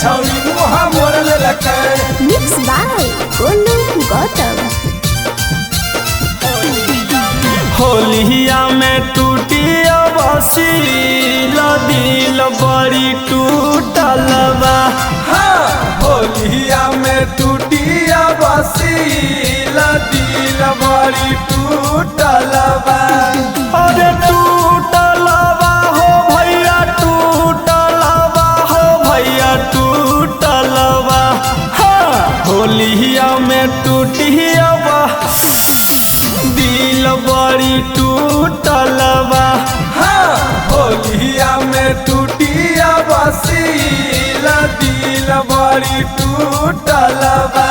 छौरी मुहा मोड़ लेलकै। Mix by Golu Gautam. होलिया में टूटी बसीला दिल बड़ी टूटल बा। हाँ होलिया में टूटी बसीला दिल बड़ी टूटल बा। अरे टूटल बा हो भैया टूटल बा हो भैया टूटल बा। हाँ होलिया में टूटी दिल बड़ी टूटल बा। हाँ होलिया में टूटी बसीला दिल बड़ी टूटल बा।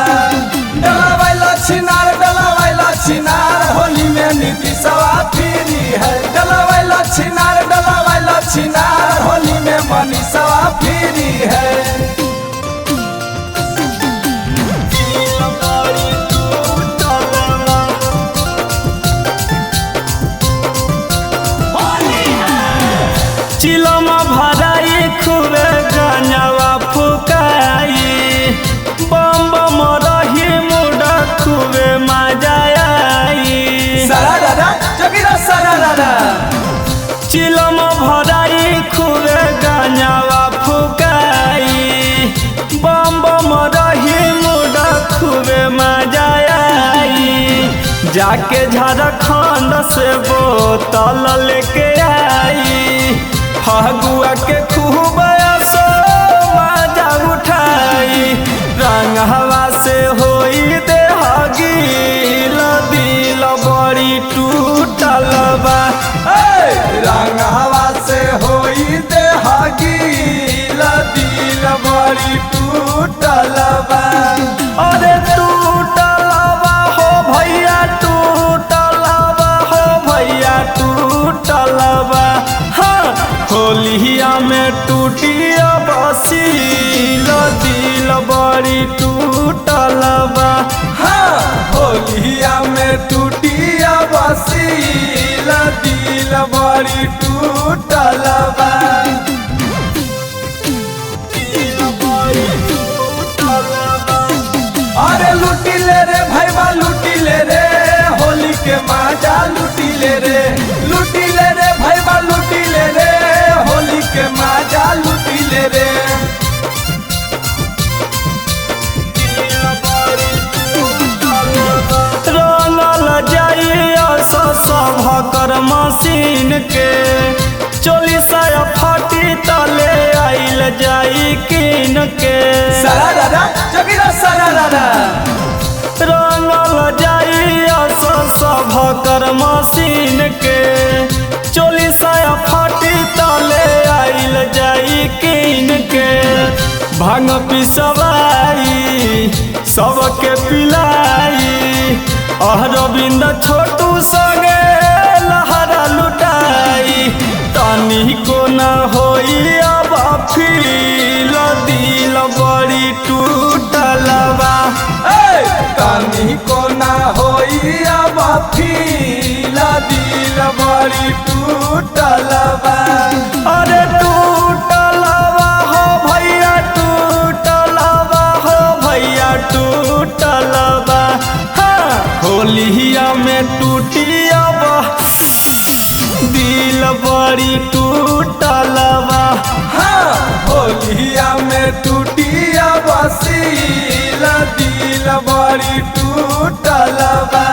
डलावैला छिनार होली में नीतीशवा फ्री है। डलावैला छिनार होली में मनीषवा फ्री है। चिलमा भराई खूबे गांजावा फुकाई बम बम रही मुड़ा खूबे मजा आई। सारा दादा जगीरा सारा दादा। चिलमा भराई खूबे गांजावा फुकाई बम बम रही मुड़ा खूबे मजा आई। जाके झारखंड से बोतल लेके आई फगुआ के खूब सो मजा उठाई। रंग हवा से होई दे हगील दिल बड़ी टूटल बा। रंग हवा से होई दे हगील दिल बड़ी टूटल बा। अरे टूटल बा हो भैया टूटल बा हो भैया टूटल बा। हाँ होलिया में टूटी बसील दिल बड़ी टूटल बा। हाँ होलिया में टूटी बसील दिल बड़ी टूटल बा। अरे लूटी ले रे भैया लूटी ले रे होली के माजा लूटी ले रे। लूटी ले रे भैया लूटी ले रे होली के माजा लूटी ले रे। रंगल जाइया सभकर मशीन के चोली साया फटी तले आइल जाई किन के। सारा दादा जगीरा सारा दादा। रंगल जाइया सभकर मशीन के चोली साया फटी तले आइल जाई किन के। भांग पिसवाई सबके पिलाई अरविंद छोटू संगे लहरा लुटाई। तनी को न होई अब फील दिल बड़ी टूटल बा। तनी को ना होई अब फील दिल बड़ी टूटल बा। अरे टूटल बा हो भैया टूटल बा हो भैया टूटल बा। हाँ होलिया में टूटी दिल बड़ी टूटल बा। हाँ होलिया में टूटी बसील दिल बड़ी टूटल बा।